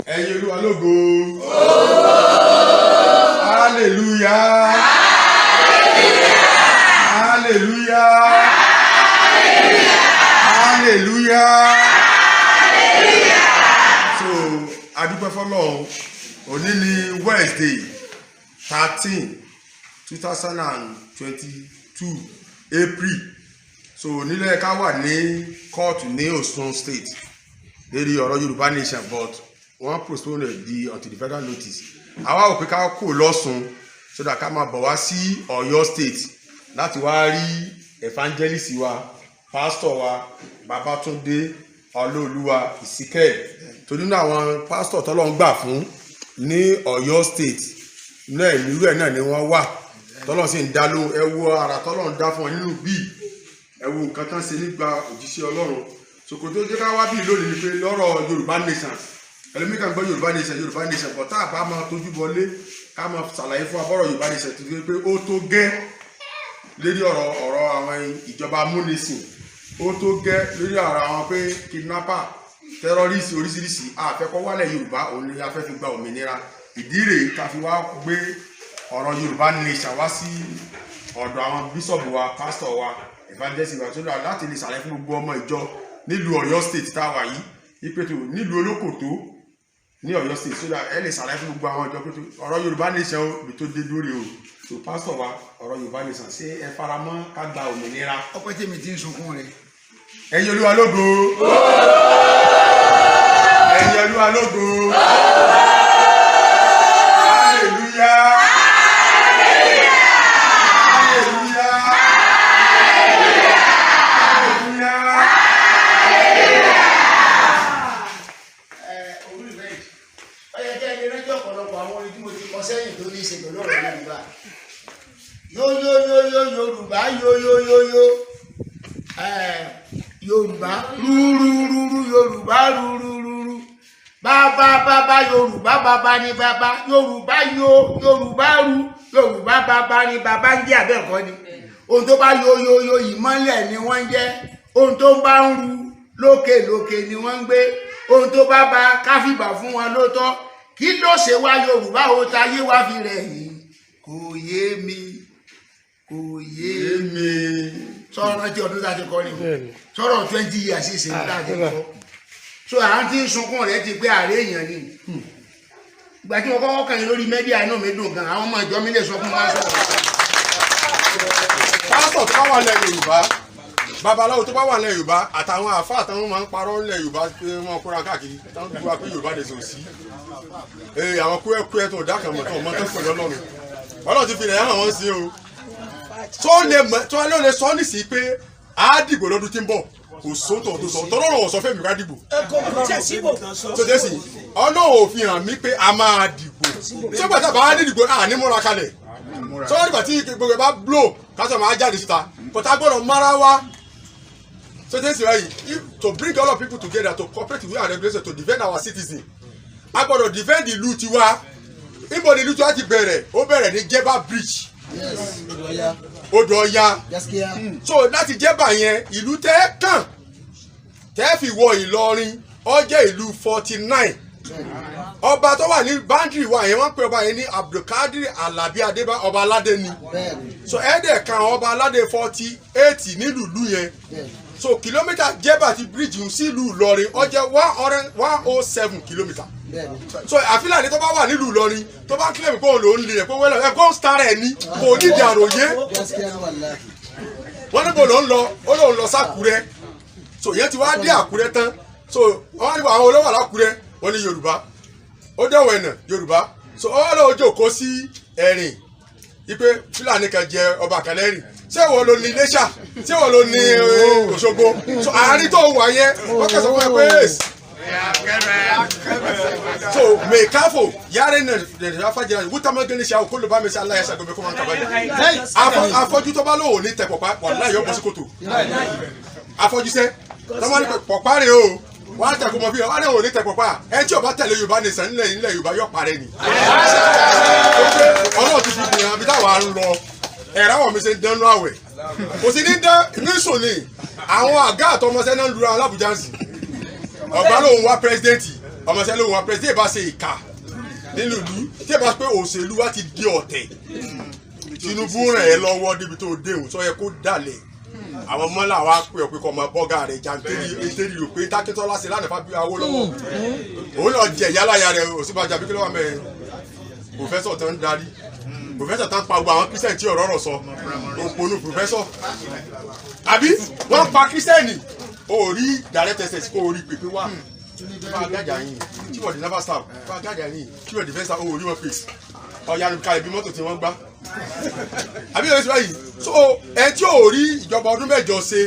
ẹ̀yin Olúwa lógo. Hallelujah. Hallelujah. Hallelujah. So adúpẹ́ fọ́lọ́run, òní ni Wednesday 13/2022 April. So nílẹ̀ ká wà ní court ní Osun State lérí ọ̀rọ̀ Yoruba Nation, but wọ́n postpone di until the federal notice. Àwa ò pé ká kó lọ́sùn so that ká máa bọ̀ wá sí Ọ̀yọ́ State láti wá rí evangelist wa, pastor wa Babatunde Olóòlúwa Ìsíkẹ́, torí náà àwọn pastor tọ́lọ́run gbà fún ní Ọ̀yọ́ State náà ìlú ẹ̀ náà ni wọ́n wà tọ́lọ́run sì ń dá lóhùn. ẹ wo ara tọ́lọ́run dá fún wọn nínú bíi ẹ wo nǹkan tán ṣe nígbà òjíṣẹ́ Ọlọ́run. Sòkòtò jẹ́ ká wá bí lónìí ni pé lọ́rọ̀ Yorùbá Nation, ẹlòmíì kan gbọ́ Yorùbá Nation bọ̀ tá a bá máa tójú bọlé ká máa ṣàlàyé fún abọ́rọ̀ Yorùbá Nation tó pé ó tó gẹ́ lórí ọ̀rọ̀ àwọn ìjọba amúnisìn, ó tó gẹ́ lórí ọ̀rọ̀ àwọn pé kidnapper, terrorist oríṣiríṣi àfẹ́kọ́ wálẹ̀ Yorùbá, òun ni a fẹ́ fi gba òmìnira. Ìdí rèé ká fi wá gbé ọ̀rọ̀ Yorùbá Nation wá sí ọ̀dọ̀ àwọn bíṣọ̀bù wa, pásítọ̀ wa, evangelist wa, tó dáa láti lè ṣàlàyé fún gbogbo ọmọ ìjọ nílùú Ọ̀yọ́ State tá a wà yìí, ìpètò nílùú Olókòtó ní Ọ̀yọ́ State, so that ẹ lè ṣàlàyé fún gbogbo àwọn ìjọ pé ọ̀rọ̀ Yorùbá Nation bí tó dé lórí o. So pásítọ̀ wa, ọ̀rọ̀ Yorùbá Nation ṣé ẹ faramọ́ ká gba òmìnira? ọpẹ́ tèmi ti ń sunkún rẹ. ẹ̀yin Olúwa lógo. ẹ̀yin Olúwa lógo. Hallelujah. Yorùbá yóyóyóyó Yorùbá rúrúrúrú Yorùbá rúrúrúrú bàbá Yorùbá bàbá ni bàbá Yorùbá yó Yorùbá rú Yorùbá bàbá ni bàbá ń jẹ́ àbẹ́ẹ̀kọ́ ni. Ohun tó bá yóyóyó ìmọ́lẹ̀ ni wọ́n ń jẹ́, ohun tó bá ń ru lókèlókè ni wọ́n ń gbé, ohun tó bá ba káfíbà fún wọn ló tọ́. Kí ló ṣe wá Yorùbá ó tayé wá fi rẹ̀ yìí? Kò yé mi, kò yé mi. Sọ̀rọ̀ rántí ọdún tá a ti kọ́ ni sọ̀rọ̀ 20 years ṣe ní láti kọ́. So à ń tí ń sunkún rẹ̀ ti pé àárẹ̀ èèyàn ni. Ìgbà tí wọ́n kọ́kọ́ kàn yín lórí mẹ́díà inú mi dùn gan, àwọn ọmọ ìjọ mi lè sọ fún wọn sọ̀rọ̀. Pásítọ̀ tó bá wà lẹ̀ Yorùbá, babaláwo tó bá wà lẹ̀ Yorùbá, àtàwọn àfáà táwọn máa ń parọ́ lẹ̀ Yorùbá pé wọ́n kóra káàkiri táwọn gbogbo wa pé Yorùbá lè sọ sí. Àwọn kúẹ́kúẹ́ tó dákàn mọ̀ tó mọ́ tó pẹ̀lú Ọlọ́run. Ọlọ́run ti fi rẹ̀ hàn wọ́n sí o. Tó lè sọ nísìí pé á dìbò lọ́dún tí ń bọ̀, kò sóńtò tó sọ tọ́lọ́run ò sọ fẹ́mi ká dìbò. tó dé sí Ọlọ́run ò fi hàn mí pé a máa dìbò. Ṣé pàtàkì bá ní dìbò náà ní múra kalẹ̀? Sọ́wọ́n nígbà tí gbogbo ẹ̀ bá blow kásọ̀ máa jáde síta, kọ́tà gbọ́dọ̀ mara wá. So this way, to bring all of people together to cooperate with our regulators to defend our citizens. A gbọ́dọ̀ defend ìlú tiwa. Ibo ni ìlú tiwa ti bẹ̀rẹ̀, ó bẹ̀rẹ̀ ní Jeba Bridge. Odò Ọya. So láti Jeba yẹn, ìlú tẹ́ kàn tẹ́ fi wọ Ìlọrin, ó jẹ́ ìlú 49. Ọba tó wà ní boundary wa yẹn, wọ́n pè ọba yẹn ní Abdulkadir Alabi Adeba, ọba aládé ni. So ẹ̀ẹ́dẹ̀ kan ọba aládé 48 nílùú yẹn. So kìlómítà Jeba ti bridge sí ìlú Ìlọrin ó jẹ́ 107 kìlómítà. So àfílàní tó bá wà nílùú Ìlọrin tó bá claim kó lò ń lè kó wẹ́lẹ̀ ẹ̀ kó star ẹ̀ ní kò nídìí àròyé. Wọ́n ní bò ló ń lọ, ó lòun lọ sákúrẹ́. So yẹn ti wá dé Àkúrẹ́ tán. So wọ́n ní àwọn olówó àlákúrẹ́ wọ́n ní Yorùbá. Ó dẹ̀wọ̀ ẹ̀nà Yorùbá. So ó lọ jókòó sí Ẹ̀rìn ipe Fúlàní kan jẹ ọba kan lẹ́rìn. Ṣé wọ́n ló ní Iléṣà? Ṣé wọ́n ló ní Òṣogbo? So àárín tó wà yẹn wọ́n kẹsàn fún ẹ pé èsì. So may careful yare na da fajira wuta magani sha ko lo ba me sha Allah ya sha gobe kuma kabali afọ́jú tó bá lo ni te popa wallahi yo bosi koto afọ́jú se tó ma ni popa re o wa ta ko mo bi wa le o ni te popa e tí ó bá tẹ̀lé Yorùbá Nation nílẹ̀ Yorùbá yo parẹ́ ni Ọlọ́run ti fi biyan bi ta wa nlọ era wo mi se danu àwẹ̀ kò sí ní dán ní so ni àwọn àga àtọmọṣẹ́ na lura l'Abuja nsi ọ̀gbá lòun wá pírẹsidẹ́ǹtì ọmọ sẹ́lẹ̀ wọn president bá ṣe ìka nínú ìlú tí ẹ bá pé òṣèlú wa ti di ọ̀tẹ̀ Tinubu ràn ẹ́ lọ́wọ́ débi tó dé òun sọ yẹ kó dalẹ̀ àwọn mọ́là wa pè ọ́ pé kọ́ ọmọ bọ́gà rẹ̀ jàǹtẹ́rì ètèrì rò pé Tákíntọ́lá ṣe lánàá fábí Awólọ́wọ́ òun náà jẹ ìyálàyà rẹ̀ Ọ̀ṣínbàjò àbí kí ló wà mẹ́rin pòfẹ́sọ̀ tó ń darí pòfẹ́sọ̀ tó ń pa gbogbo àwọn kírísítẹ̀nì tí ọ̀rọ̀ rọ̀ sọ òpònú pòfẹ́sọ̀ àbí wọ́n pa kírísítẹ̀nì orí direct access kó orí pèpè wá bá gájà yín tí wọ́n di never stop bá gájà yín tí wọ́n di fẹ́ sá orí wọn pèsè ọ̀yà nìkan ìbí mọ́tò tí wọ́n gbá àbí ìrẹsì báyìí so ẹ tí ò rí ìjọba ọdún mẹ́jọ ṣe